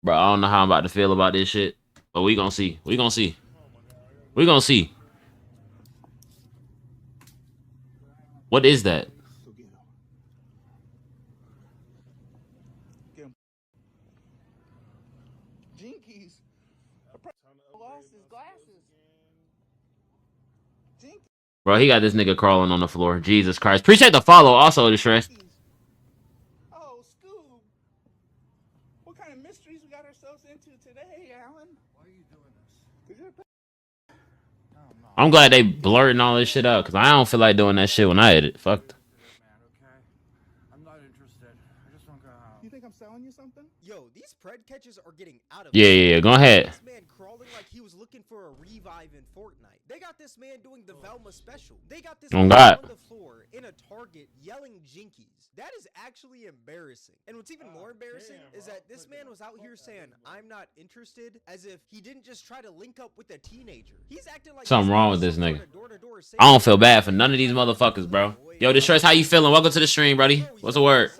Bro, I don't know how I'm about to feel about this shit. But we gonna see. We gonna see. We gonna see. What is that? Bro, he got this nigga crawling on the floor. Jesus Christ. Appreciate the follow also, Distress. Oh, Scoob. What kind of mysteries we got ourselves into today, Alan? Why are you doing this? I'm glad they blurring all this shit out, because I don't feel like doing that shit when I edit. Fuck. I'm not interested. I just want to go out. You think I'm selling you something? Yo, these PRED catches are getting out of Yeah. Go ahead. This man crawling like he was looking for a revive in Fortnite. They got this man doing the Velma special. They got this man on the floor in a Target yelling jinkies. That is actually embarrassing. And what's even more embarrassing is that this man was out here saying, I'm not interested, as if he didn't just try to link up with a teenager. He's acting like something wrong with this nigga. I don't feel bad for none of these motherfuckers, bro. Yo, Distress, how you feeling? Welcome to the stream, buddy. What's the word?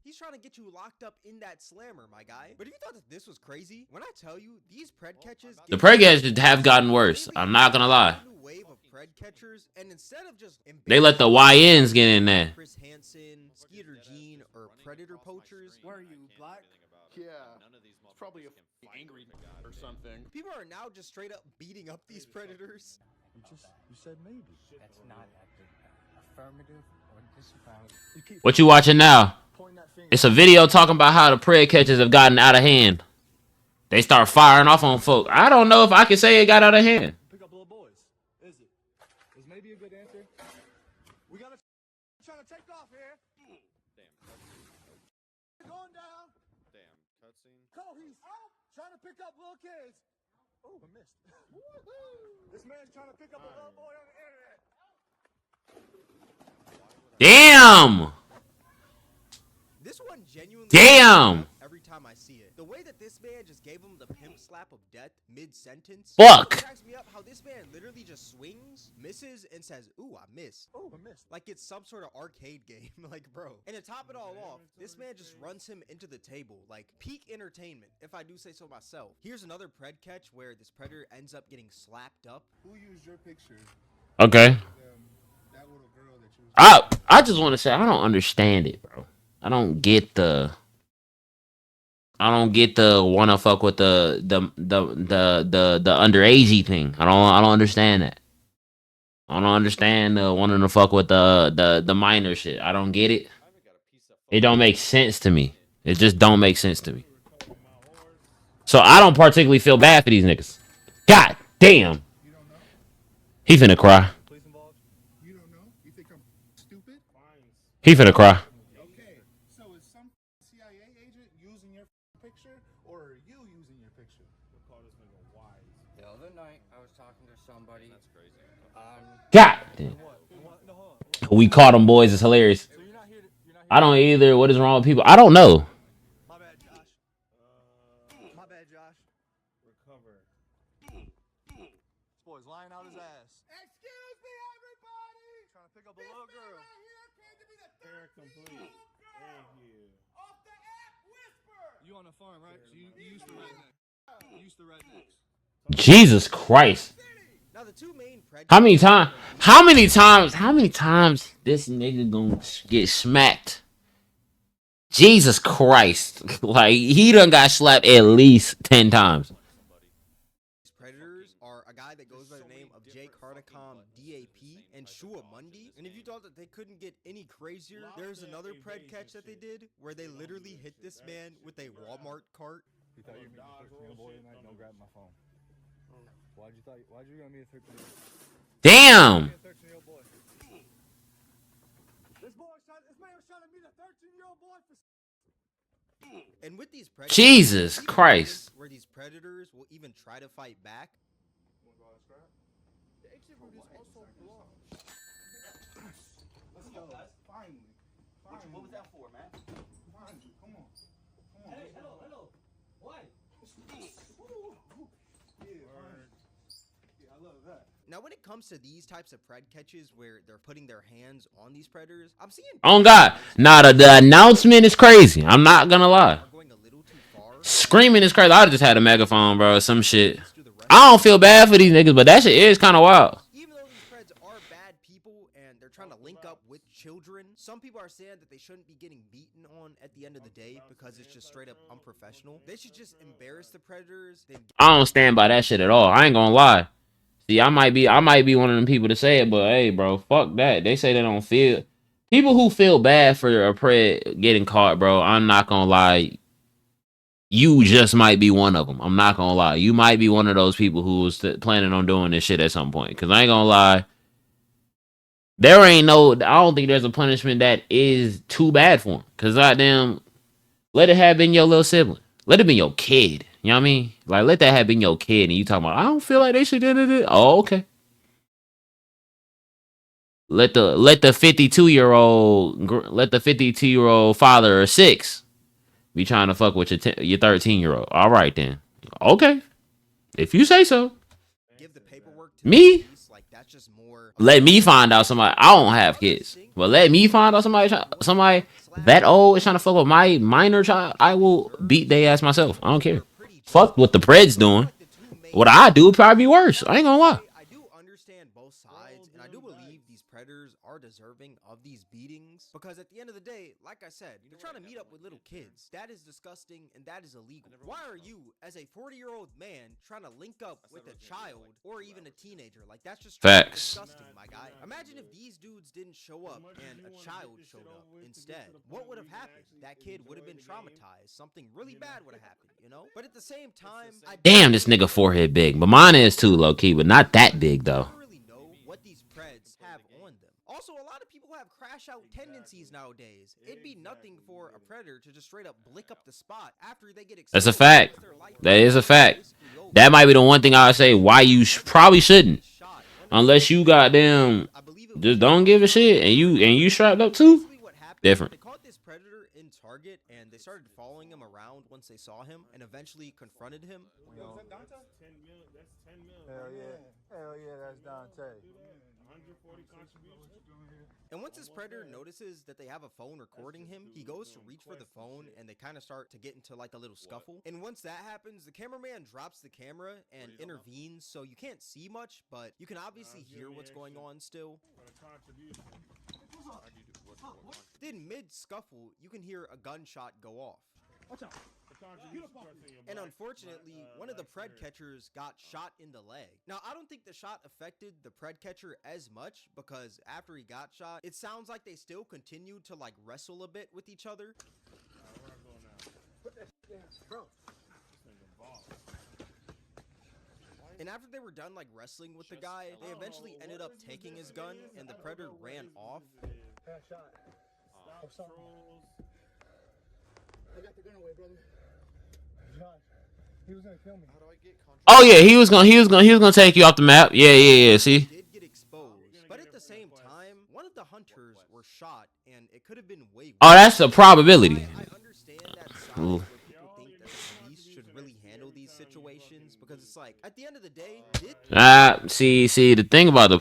He's trying to get you locked up in that slammer, my guy. But if you thought that this was crazy, when I tell you these PRED catches, the PRED catches have gotten worse. I'm not gonna lie. Wave of PRED catchers, and instead of just they let the YNs get in there. Chris Hansen, Skeeter Jean, or Predator poachers. Where are you, black? Yeah, it's probably a angry or something. People are now just straight up beating up these predators. You said maybe. That's not affirmative or disavowed. What you watching now? It's a video talking about how the PRED catches have gotten out of hand. They start firing off on folk. I don't know if I can say it got out of hand. Pick up little boys. Is it? Is maybe a good answer? We gotta try to take off here. Damn. Going down. Damn. Cutscene. He's trying to pick up little kids. Oh, I missed. This man's trying to pick up a little boy on the internet. Damn. This one genuinely. Damn. Every time I see it, the way that this man just gave him the pimp slap of death mid-sentence. Fuck. It cracks me up how this man literally just swings, misses, and says, "Ooh, I missed." Oh, I missed. Like it's some sort of arcade game. Like, bro. And to top it all off, this man just runs him into the table. Like peak entertainment, if I do say so myself. Here's another PRED catch where this predator ends up getting slapped up. Who used your picture? Okay. That little girl that you. I just want to say I don't understand it, bro. I don't get the wanna fuck with the underagey thing. I don't understand that. I don't understand the wanting to fuck with the minor shit. I don't get it. It don't make sense to me. It just don't make sense to me. So I don't particularly feel bad for these niggas. God damn. He finna cry. You don't know? You think I'm stupid? He finna cry. Okay, so is some CIA agent using your picture, or are you using your picture? We'll call this nigga wise. The other night, I was talking to somebody. That's crazy. God damn. We caught them, boys. It's hilarious. So you're not here I don't either. What is wrong with people? I don't know. My bad, Josh. My bad, Josh. Recover. This boy's lying out his ass. Excuse me, everybody! Trying to pick up a little girl. Fair complete. Thank you. Off the app, whisper! You on the farm, right? So you used to rednecks. You used to rednecks. Jesus Christ. Now the two main PRED. How many times this nigga gonna get smacked? Jesus Christ. Like, he done got slapped at least 10 times. Predators are a guy that goes by the name of Jake Hardicom DAP and Shua Mundi. And if you thought that they couldn't get any crazier, there's another PRED catch that they did where they literally hit this man with a Walmart cart. You thought you were going to be a 13-year-old boy tonight? No, grab my phone. Why'd you gonna be a 13-year-old boy? Damn. This man was trying to meet a 13-year-old boy for. And with these predators, Jesus Christ. where these predators will even try to fight back. The exit route is also blocked. Let's go, guys. Finally. What was that for, man? Finally. Come on. Hey, hello. Why? Yeah, I love that. Now, when it comes to these types of PRED catches where they're putting their hands on these predators, I'm seeing. Oh God. Nah, the announcement is crazy. I'm not gonna lie. Going a little too far. screaming is crazy. I just had a megaphone, bro, or some shit. I don't feel bad for these niggas, but that shit is kind of wild. Even though these Preds are bad people and they're trying to link up with children, some people are saying that they shouldn't be getting beaten on at the end of the day because it's just straight up unprofessional. They should just embarrass the Predators. I don't stand by that shit at all. I ain't gonna lie. See, I might be one of them people to say it, but hey, bro, fuck that. They say they don't feel. People who feel bad for a Pred getting caught, bro, I'm not gonna lie. You just might be one of them. I'm not gonna lie. You might be one of those people who was planning on doing this shit at some point. Cause I ain't gonna lie. There ain't no. I don't think there's a punishment that is too bad for him. Cause goddamn, let it have been your little sibling. Let it be your kid. You know what I mean? Like, let that have been your kid. And you talking about, I don't feel like they should do it. Oh, okay. Let the 52-year-old father of 6 be trying to fuck with your 13-year-old. All right then. Okay. If you say so. Give the paperwork to Me? like, that's just more. Let me find out somebody. I don't have kids. But let me find out somebody that old is trying to fuck with my minor child. I will beat their ass myself. I don't care. Fuck what the Pred's doing. What I do would probably be worse. I ain't gonna lie. I do understand both sides, and I do believe these Predators are deserving of these beatings because at the end of the day, like I said, they're trying to meet up with little kids. That is disgusting and that is illegal. Why are you, as a 40-year-old man, trying to link up with a child or even a teenager? Like, that's just facts. disgusting, my guy. Imagine if these dudes didn't show up and a child showed up instead. What would have happened? That kid would have been traumatized. Something really bad would have happened, you know? But at the same time, damn, this nigga forehead big. But mine is too, low-key, but not that big, though. Know what these Preds have on them. Also, a lot of people have crash out tendencies nowadays. It'd be nothing for a Predator to just straight up blick up the spot after they get That's a fact. That is a fact. That might be the one thing I would say why you probably shouldn't. Unless you goddamn just don't give a shit and you strapped up too. Different. They caught this Predator in Target and they started following him around once they saw him and eventually confronted him. Hell yeah, that's Dante. And once this Predator notices that they have a phone recording him, he goes to reach for the phone and they kind of start to get into like a little scuffle. And once that happens, the cameraman drops the camera and intervenes, so you can't see much, but you can obviously hear what's going on still. Then mid-scuffle, you can hear a gunshot go off. And unfortunately, one of the Pred catchers got shot in the leg. Now, I don't think the shot affected the Pred catcher as much because after he got shot, it sounds like they still continued to like wrestle a bit with each other. And after they were done like wrestling with the guy, they eventually ended up taking his gun and the Predator ran off. I got the gun away, brother. Josh, he was gonna kill me. How do I get control? Oh yeah, he was gonna take you off the map. Yeah. See. Did get exposed, but at the same time, one of the hunters were shot, and it could have been way worse. Oh, that's a probability. I understand that side where people think that the police should really handle these situations because it's like at the end of the day, see the thing about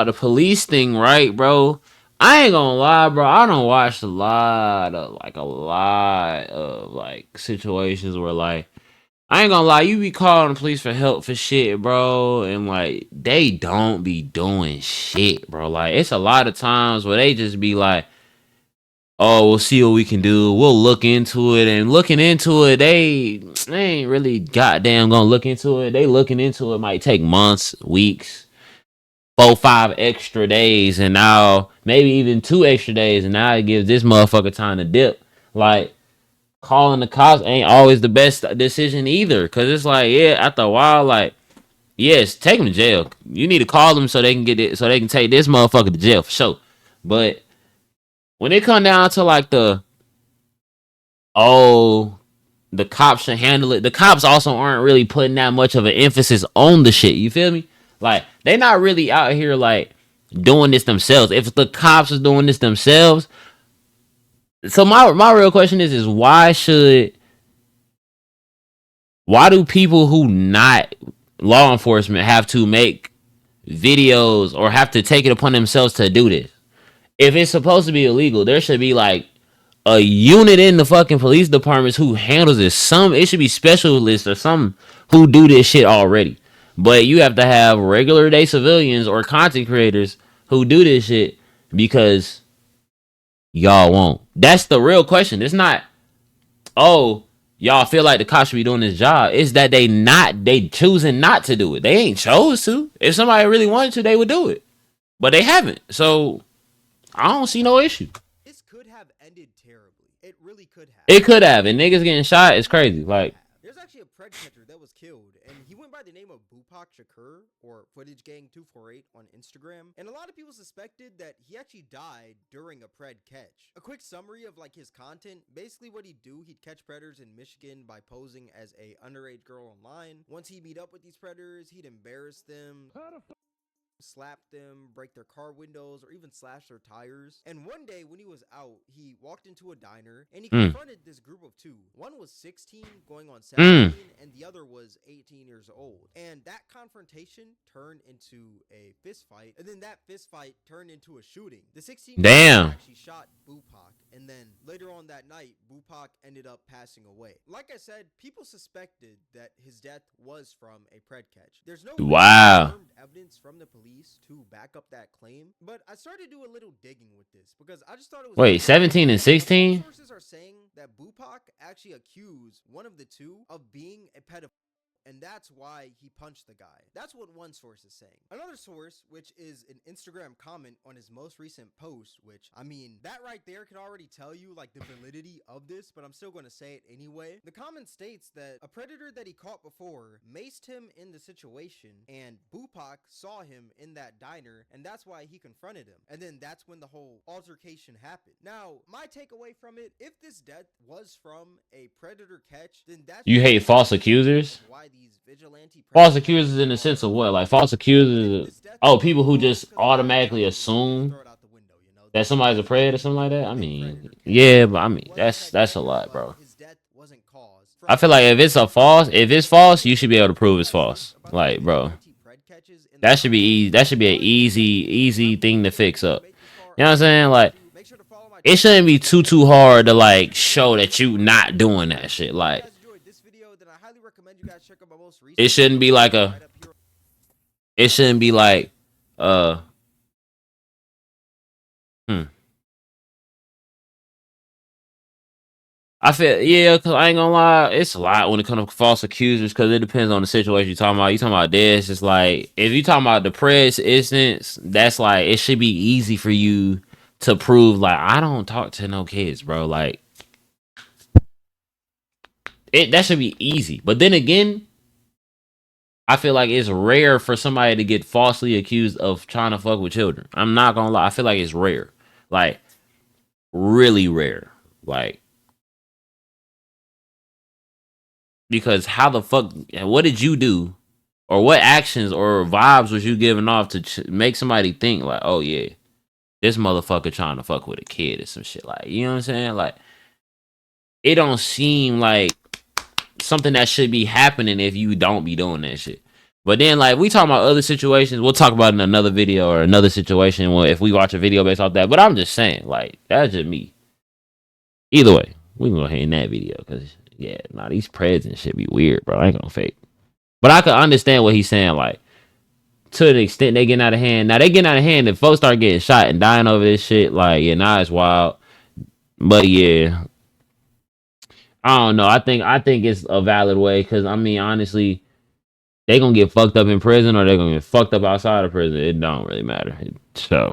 the police thing, right, bro? I ain't gonna lie, bro. I don't watch a lot of situations where like I ain't gonna lie, you be calling the police for help for shit, bro, and like they don't be doing shit, bro. Like it's a lot of times where they just be like, "Oh, we'll see what we can do. We'll look into it." And looking into it, they ain't really goddamn gonna look into it. They looking into it might take months, weeks. 4-5 extra days, and now maybe even 2 extra days, and now it gives this motherfucker time to dip. Like calling the cops ain't always the best decision either, cause it's like, yeah, after a while, like, yes, take him to jail. You need to call them so they can get it, so they can take this motherfucker to jail for sure. But when it come down to like the cops should handle it, the cops also aren't really putting that much of an emphasis on the shit. You feel me? Like, they not really out here, like, doing this themselves. If the cops is doing this themselves... So, my real question is why do people who not law enforcement have to make videos or have to take it upon themselves to do this? If it's supposed to be illegal, there should be, like, a unit in the fucking police departments who handles this. It should be specialists or some who do this shit already. But you have to have regular day civilians or content creators who do this shit because y'all won't. That's the real question. It's not, oh, y'all feel like the cops should be doing this job. It's that they choosing not to do it. They ain't chose to. If somebody really wanted to, they would do it. But they haven't. So I don't see no issue. This could have ended terribly. It really could have. It could have. And niggas getting shot is crazy. Like, there's actually a PRED catcher that was killed, and he went by the name of Bupak Shakur, or Footage Gang 248 on Instagram. And a lot of people suspected that he actually died during a PRED catch. A quick summary of like his content: basically what he'd do, he'd catch predators in Michigan by posing as a underage girl online. Once he'd meet up with these predators, he'd embarrass them, slap them, break their car windows, or even slash their tires. And one day when he was out, he walked into a diner and he confronted this group of two. One was 16 going on 17 and the other was 18 years old. And that confrontation turned into a fist fight, and then that fist fight turned into a shooting. The 16 actually shot Bupak, and then later on that night, Bupak ended up passing away. Like I said, people suspected that his death was from a PRED catch. There's no confirmed evidence from the police to back up that claim, but I started to do a little digging with this because I just thought it was— wait, 17 and 16? Sources are saying that Bupak actually accused one of the two of being a pedophile, and that's why he punched the guy. That's what one source is saying. Another source, which is an Instagram comment on his most recent post, which, I mean, that right there can already tell you like the validity of this, but I'm still going to say it anyway. The comment states that a predator that he caught before maced him in the situation, and Bupak saw him in that diner, and that's why he confronted him. And then that's when the whole altercation happened. Now, my takeaway from it, if this death was from a predator catch, then that's— you hate false accusers? Why these vigilante false accusers in the sense of what? Like false accusers, oh, people who just automatically assume that somebody's a PRED or something like that. I mean, yeah, but I mean that's a lot, bro. I feel like if it's false, you should be able to prove it's false. Like, bro, that should be easy. That should be an easy thing to fix up. You know what I'm saying? Like, it shouldn't be too hard to like show that you not doing that shit. Like, it shouldn't be like it shouldn't be like I feel, yeah, cause I ain't gonna lie, it's a lot when it comes to false accusers, cause it depends on the situation you're talking about. You talking about this, it's like if you talking about the PRED instance, that's like it should be easy for you to prove. Like, I don't talk to no kids, bro. Like, that should be easy. But then again, I feel like it's rare for somebody to get falsely accused of trying to fuck with children. I'm not gonna lie, I feel like it's rare, like really rare, like. Because how the fuck, what did you do? Or what actions or vibes was you giving off to make somebody think like, oh yeah, this motherfucker trying to fuck with a kid or some shit? Like, you know what I'm saying? Like, it don't seem like something that should be happening if you don't be doing that shit. But then, like, we talking about other situations. We'll talk about it in another video or another situation if we watch a video based off that. But I'm just saying, like, that's just me. Either way, we can go ahead in that video because... yeah, nah, these PREDs and shit be weird, bro. I ain't gonna fake. But I can understand what he's saying, like, to the extent they getting out of hand. Now, they getting out of hand if folks start getting shot and dying over this shit. Like, yeah, nah, it's wild. But, yeah. I don't know. I think it's a valid way because, I mean, honestly, they gonna get fucked up in prison or they gonna get fucked up outside of prison. It don't really matter. So...